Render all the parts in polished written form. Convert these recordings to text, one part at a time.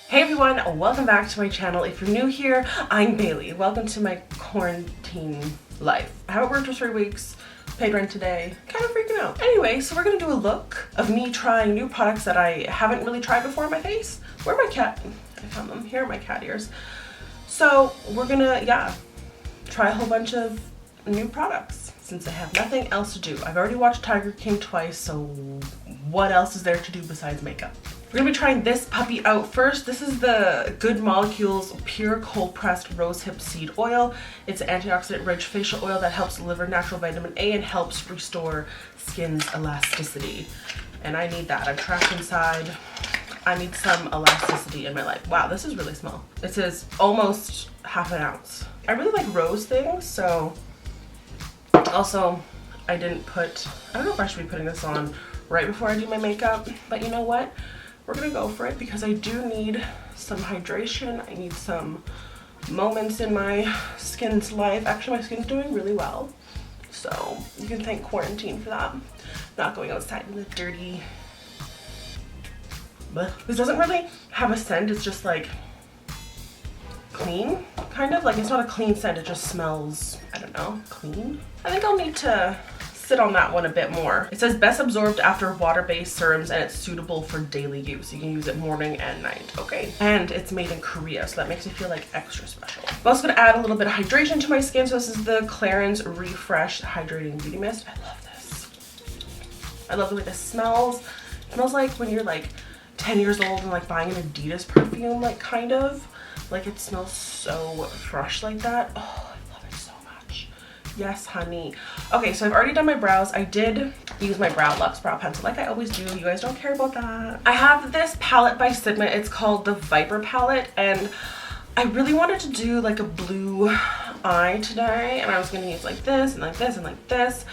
Hey everyone, welcome back to my channel. If you're new here, I'm Bailey. Welcome to my quarantine life. I haven't worked for 3 weeks, paid rent today, kind of freaking out. Anyway, so we're gonna do a look of me trying new products that I haven't really tried before on my face. Where are my cat? I found them. Here are my cat ears. So we're gonna, try a whole bunch of new products since I have nothing else to do. I've already watched Tiger King twice, so what else is there to do besides makeup? We're gonna be trying this puppy out first. This is the Good Molecules Pure Cold Pressed Rosehip Seed Oil. It's an antioxidant rich facial oil that helps deliver natural vitamin A and helps restore skin's elasticity. And I need that. I'm trapped inside. I need some elasticity in my life. Wow, this is really small. It says almost half an ounce. I really like rose things, so also I don't know if I should be putting this on right before I do my makeup, but you know what? We're gonna go for it because I do need some hydration. I need some moments in my skin's life. Actually, my skin's doing really well, so you can thank quarantine for that. Not going outside in the dirty. But this doesn't really have a scent. It's just like clean, kind of. Like it's not a clean scent. It just smells, I don't know, clean. I think I'll need to sit on that one a bit more. It says best absorbed after water-based serums and it's suitable for daily use. You can use it morning and night. Okay. And it's made in Korea, so that makes me feel like extra special. I'm also gonna add a little bit of hydration to my skin. So this is the Clarins Refresh Hydrating Beauty Mist. I love this. I love the way this smells. It smells like when you're like 10 years old and like buying an Adidas perfume, like kind of. Like it smells so fresh like that. Oh, I love it so much. Yes, honey. Okay, so I've already done my brows. I did use my Browluxe brow pencil like I always do. You guys don't care about that. I have this palette by Sigma. It's called the Viper palette, and I really wanted to do like a blue eye today, and I was gonna use like this and like this and like this.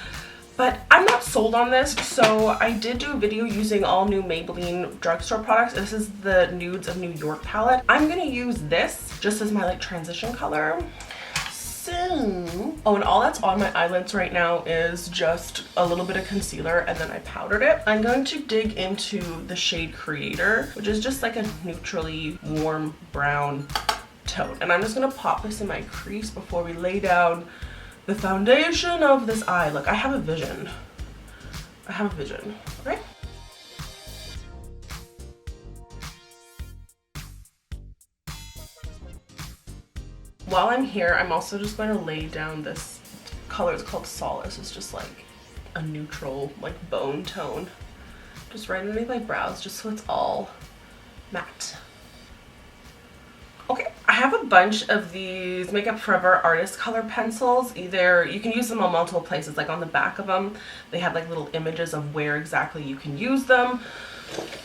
But I'm not sold on this, so I did do a video using all new Maybelline drugstore products. This is the Nudes of New York palette. I'm gonna use this just as my like transition color. So, oh, and all that's on my eyelids right now is just a little bit of concealer, and then I powdered it. I'm going to dig into the shade Creator, which is just like a neutrally warm brown tone. And I'm just gonna pop this in my crease before we lay down the foundation of this eye. Look, I have a vision. I have a vision, right? While I'm here, I'm also just going to lay down this color. It's called Solace. It's just like a neutral, like bone tone. Just right underneath my brows, just so it's all matte. Okay, I have a bunch of these Makeup Forever Artist Color pencils. Either you can use them on multiple places, like on the back of them they have like little images of where exactly you can use them.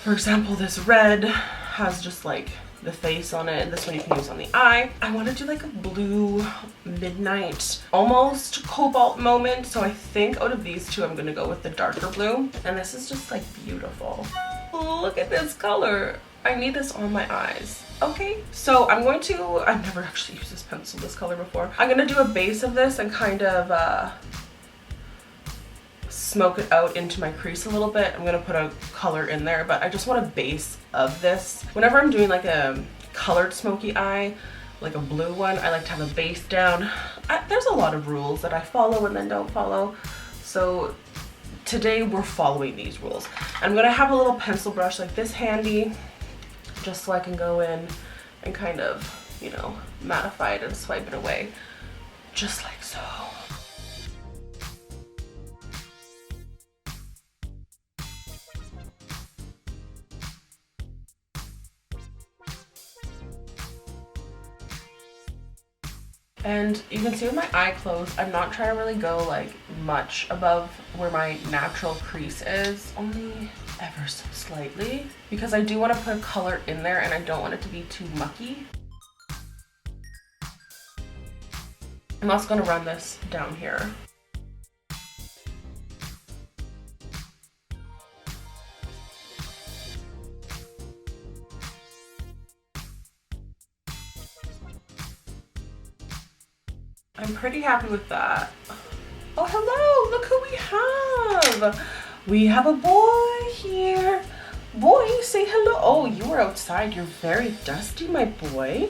For example, this red has just like the face on it, and this one you can use on the eye. I want to do like a blue midnight almost cobalt moment, so I think out of these two I'm gonna go with the darker blue, and this is just like beautiful. Look at this color. I need this on my eyes. Okay, so I've never actually used this pencil, this color before. I'm gonna do a base of this and kind of smoke it out into my crease a little bit. I'm gonna put a color in there, but I just want a base of this. Whenever I'm doing like a colored smoky eye, like a blue one, I like to have a base down. There's a lot of rules that I follow and then don't follow. So today we're following these rules. I'm gonna have a little pencil brush like this handy, just so I can go in and kind of, you know, mattify it and swipe it away, just like so. And you can see with my eye closed, I'm not trying to really go like much above where my natural crease is, only ever so slightly, because I do want to put a color in there and I don't want it to be too mucky. I'm also going to run this down here. I'm pretty happy with that. Oh, hello, look who we have. We have a boy here. Boy, say hello. Oh, you we're outside. You're very dusty, my boy.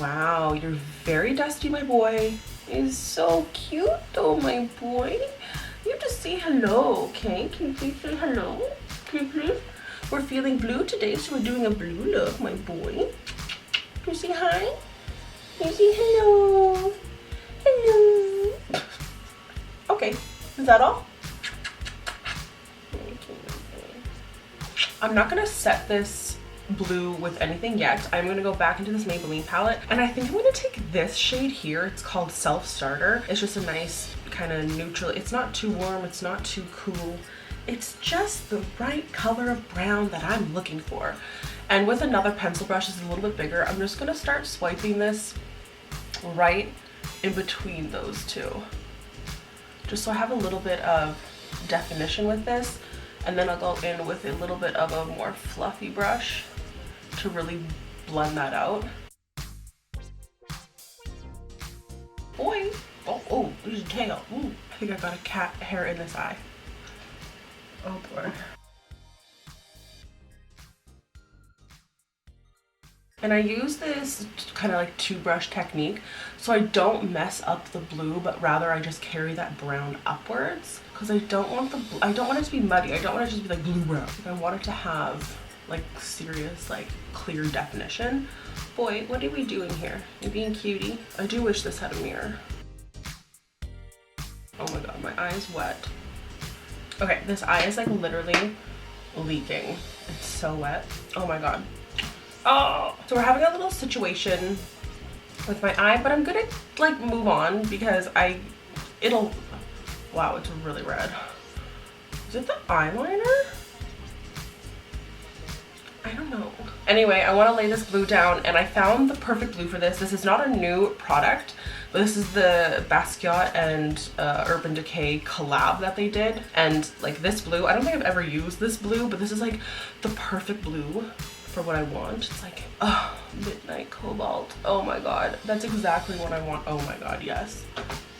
Wow, you're very dusty, my boy. He's so cute though, my boy. You have to say hello, okay? Can you please say hello? Can you please? We're feeling blue today, so we're doing a blue look, my boy. Can you say hi? Can you say hello? Hello. Okay, is that all? I'm not gonna set this blue with anything yet. I'm gonna go back into this Maybelline palette, and I think I'm gonna take this shade here. It's called Self Starter. It's just a nice kind of neutral. It's not too warm, it's not too cool. It's just the right color of brown that I'm looking for. And with another pencil brush that's a little bit bigger, I'm just gonna start swiping this right in between those two, just so I have a little bit of definition with this. And then I'll go in with a little bit of a more fluffy brush to really blend that out. Boy, oh, there's a tail. Ooh, I think I got a cat hair in this eye. Oh boy. And I use this kind of like two brush technique so I don't mess up the blue, but rather I just carry that brown upwards, because I don't want it to be muddy. I don't want it to just be like blue brown. I want it to have like serious, like clear definition. Boy, what are we doing here? You're being cutie. I do wish this had a mirror. Oh my god, my eye is wet. Okay, this eye is like literally leaking. It's so wet. Oh my god. Oh, so we're having a little situation with my eye, but I'm gonna like move on because wow, it's really red. Is it the eyeliner? I don't know. Anyway, I want to lay this blue down, and I found the perfect blue for this. This is not a new product, but this is the Basquiat and Urban Decay collab that they did. And like this blue, I don't think I've ever used this blue, but this is like the perfect blue for what I want. It's like, oh, midnight cobalt. Oh my god, that's exactly what I want. Oh my god, yes.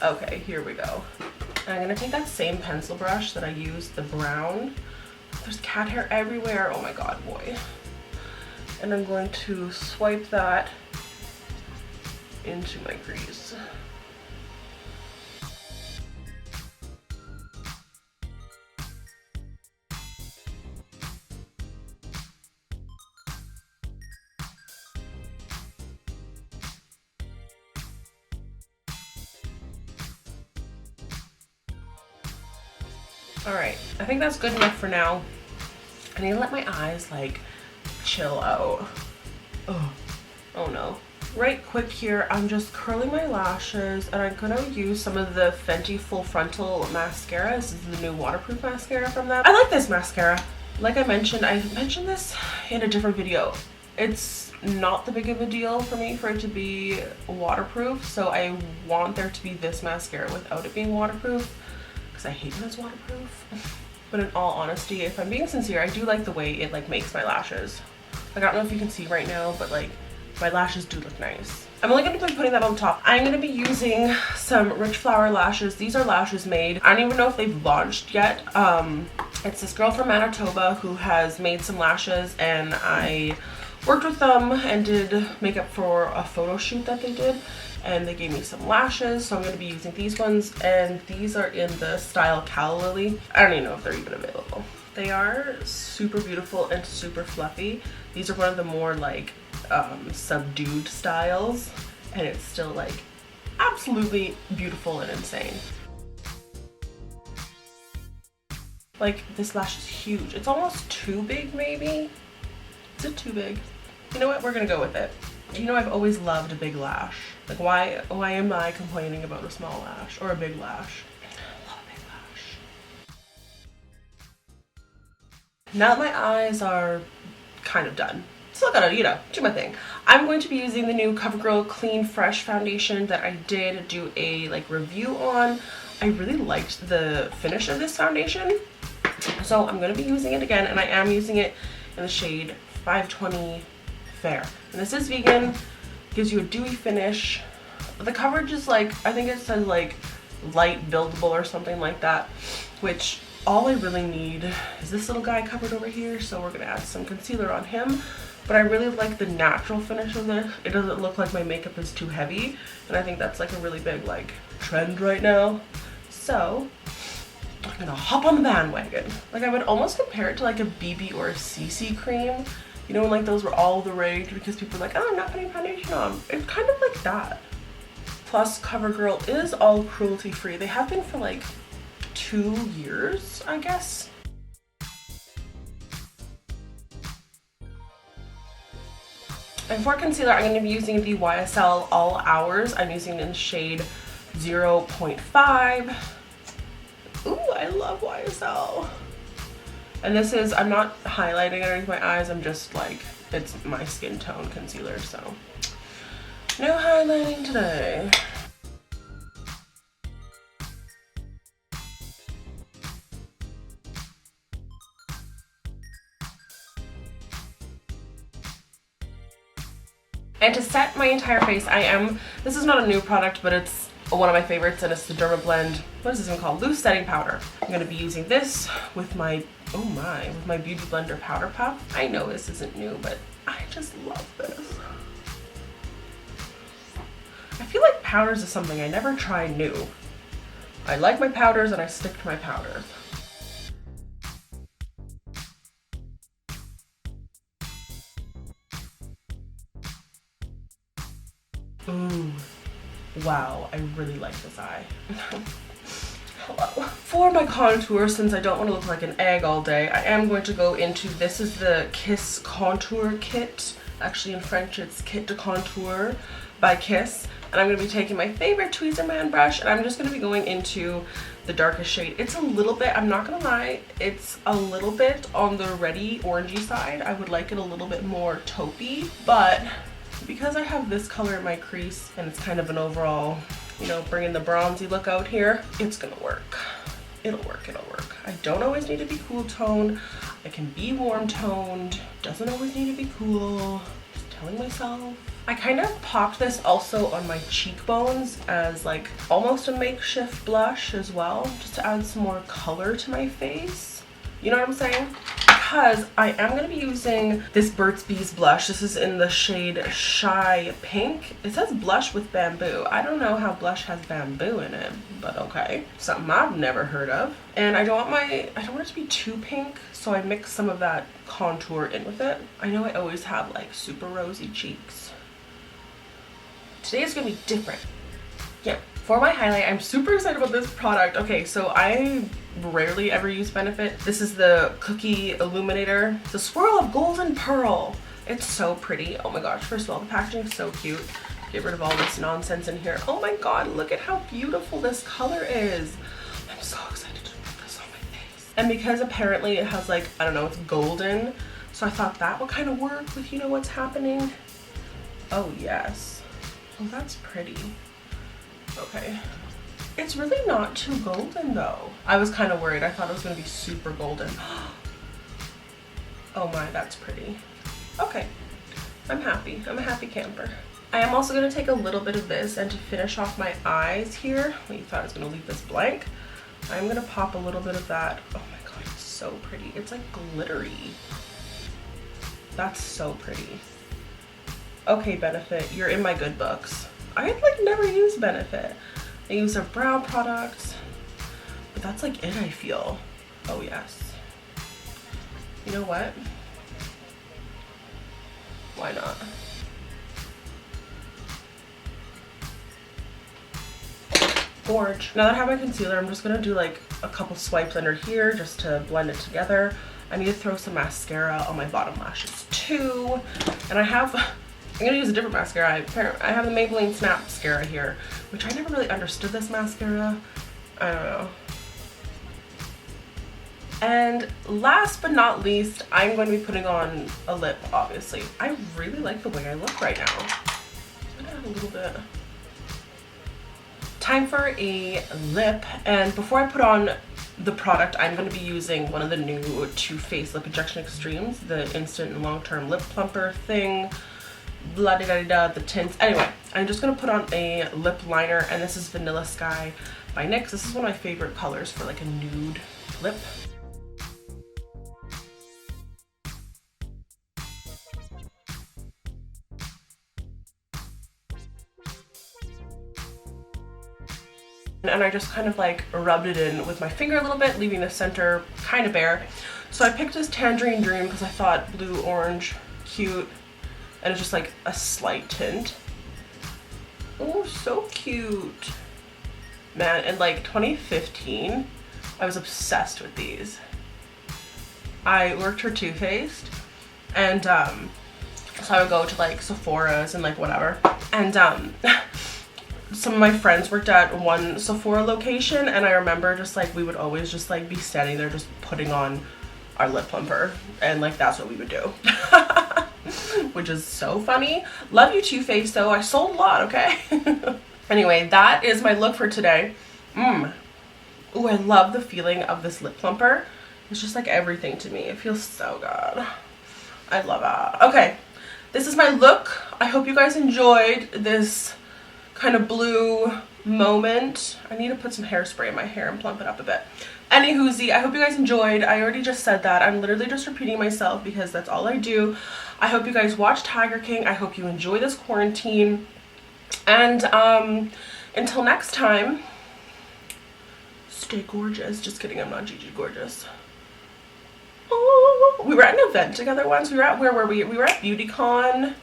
Okay, here we go. I'm gonna take that same pencil brush that I used, the brown. There's cat hair everywhere. Oh my god, boy. And I'm going to swipe that into my crease. All right, I think that's good enough for now. I need to let my eyes like chill out. Oh no. Right quick here, I'm just curling my lashes, and I'm gonna use some of the Fenty Full Frontal Mascara. This is the new waterproof mascara from them. I like this mascara. Like I mentioned this in a different video. It's not that big of a deal for me for it to be waterproof, so I want there to be this mascara without it being waterproof, because I hate when it's waterproof. But in all honesty, if I'm being sincere, I do like the way it like makes my lashes. Like, I don't know if you can see right now, but like my lashes do look nice. I'm only going to be putting that on top. I'm going to be using some Rich Flower lashes. These are Lashes Made. I don't even know if they've launched yet. It's this girl from Manitoba who has made some lashes, and I worked with them and did makeup for a photo shoot that they did. And they gave me some lashes, so I'm going to be using these ones, and these are in the style Calla Lilly. I don't even know if they're even available. They are super beautiful and super fluffy. These are one of the more like subdued styles, and it's still like absolutely beautiful and insane. Like, this lash is huge. It's almost too big, maybe. Is it too big? You know what? We're gonna go with it. You know, I've always loved a big lash. Like, why am I complaining about a small lash or a big lash? I love a big lash. Now that my eyes are kind of done, still gotta, you know, do my thing. I'm going to be using the new Covergirl Clean Fresh foundation that I did do a like review on. I really liked the finish of this foundation, so I'm gonna be using it again, and I am using it in the shade 520 Fair. And this is vegan, gives you a dewy finish. The coverage is like, I think it says like light buildable or something like that, which all I really need is this little guy covered over here, so we're gonna add some concealer on him. but I really like the natural finish of this. It doesn't look like my makeup is too heavy, and I think that's like a really big like trend right now. So I'm gonna hop on the bandwagon. Like I would almost compare it to like a BB or a CC cream. You know, when like those were all the rage because people were like, oh, I'm not putting foundation on. It's kind of like that. Plus Covergirl is all cruelty free. They have been for like 2 years, I guess. And for concealer, I'm going to be using the YSL All Hours. I'm using it in the shade 0.5. Ooh, I love YSL. And this is, I'm not highlighting underneath my eyes, I'm just like, it's my skin tone concealer, so no highlighting today. And to set my entire face, this is not a new product, but it's one of my favorites, and it's the Derma Blend, what is this one called? Loose Setting Powder. I'm going to be using this with my, with my Beauty Blender Powder Puff. I know this isn't new, but I just love this. I feel like powders is something I never try new. I like my powders and I stick to my powders. Ooh, wow, I really like this eye. Hello. For my contour, since I don't want to look like an egg all day, I am going to go into, this is the Kiss Contour Kit. Actually in French it's Kit de Contour by Kiss. And I'm going to be taking my favorite tweezer man brush, and I'm just going to be going into the darkest shade. It's a little bit, I'm not going to lie, it's a little bit on the reddy orangey side. I would like it a little bit more taupey, but because I have this color in my crease and it's kind of an overall, you know, bringing the bronzy look out here, it's gonna work. It'll work, it'll work. I don't always need to be cool toned. I can be warm toned. Doesn't always need to be cool. Just telling myself. I kind of popped this also on my cheekbones as like almost a makeshift blush as well, just to add some more color to my face. You know what I'm saying? Because I am going to be using this Burt's Bees blush. This is in the shade Shy Pink. It says blush with bamboo. I don't know how blush has bamboo in it, but okay. Something I've never heard of. And I don't want it to be too pink, so I mix some of that contour in with it. I know I always have like super rosy cheeks. Today is going to be different. Yeah. For my highlight, I'm super excited about this product. Okay, so I rarely ever use Benefit. This is the Cookie Illuminator. It's a swirl of golden pearl. It's so pretty. Oh my gosh, first of all, the packaging is so cute. Get rid of all this nonsense in here. Oh my god, look at how beautiful this color is. I'm so excited to put this on my face. And because apparently it has like, I don't know, it's golden, so I thought that would kind of work with, you know, what's happening. Oh yes. Oh, that's pretty. Okay. It's really not too golden though. I was kind of worried. I thought it was going to be super golden. Oh my, that's pretty. Okay. I'm happy. I'm a happy camper. I am also going to take a little bit of this, and to finish off my eyes here, well, you thought I was going to leave this blank, I'm going to pop a little bit of that. Oh my god, it's so pretty. It's like glittery. That's so pretty. Okay, Benefit, you're in my good books. I had like never used Benefit. I use their brow products, but that's like it, I feel. Oh yes. You know what? Why not? Gorge. Now that I have my concealer, I'm just gonna do like a couple swipes under here just to blend it together. I need to throw some mascara on my bottom lashes too. And I'm gonna use a different mascara. I have the Maybelline Snapscara here, which I never really understood this mascara. I don't know. And last but not least, I'm going to be putting on a lip, obviously. I really like the way I look right now. I'm gonna add a little bit. Time for a lip, and before I put on the product, I'm going to be using one of the new Too Faced Lip Injection Extremes, the instant and long-term lip plumper thing. Blah da da da, the tints. Anyway, I'm just gonna put on a lip liner, and this is Vanilla Sky by NYX. This is one of my favorite colors for like a nude lip. and I just kind of like rubbed it in with my finger a little bit, leaving the center kind of bare. So I picked this Tangerine Dream because I thought blue, orange, cute, and it's just like a slight tint. Oh, so cute. Man, in like 2015, I was obsessed with these. I worked for Too Faced, and so I would go to like Sephora's and like whatever, and some of my friends worked at one Sephora location, and I remember just like we would always just like be standing there just putting on our lip plumper, and like that's what we would do. Which is so funny. Love you, Too Faced, though. I sold a lot, okay? Anyway, that is my look for today. Ooh, I love the feeling of this lip plumper. It's just like everything to me. It feels so good. I love it. Okay, this is my look. I hope you guys enjoyed this kind of blue moment. I need to put some hairspray in my hair and plump it up a bit. Anywhoosie, I hope you guys enjoyed. I already just said that. I'm literally just repeating myself because that's all I do. I hope you guys watch Tiger King. I hope you enjoy this quarantine. And until next time, stay gorgeous. Just kidding, I'm not Gigi gorgeous. Oh, we were at an event together once. We were at, where were we? We were at BeautyCon.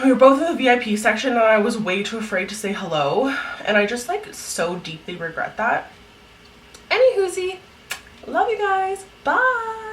We were both in the VIP section, and I was way too afraid to say hello. And I just like so deeply regret that. Anywhoosie, love you guys. Bye.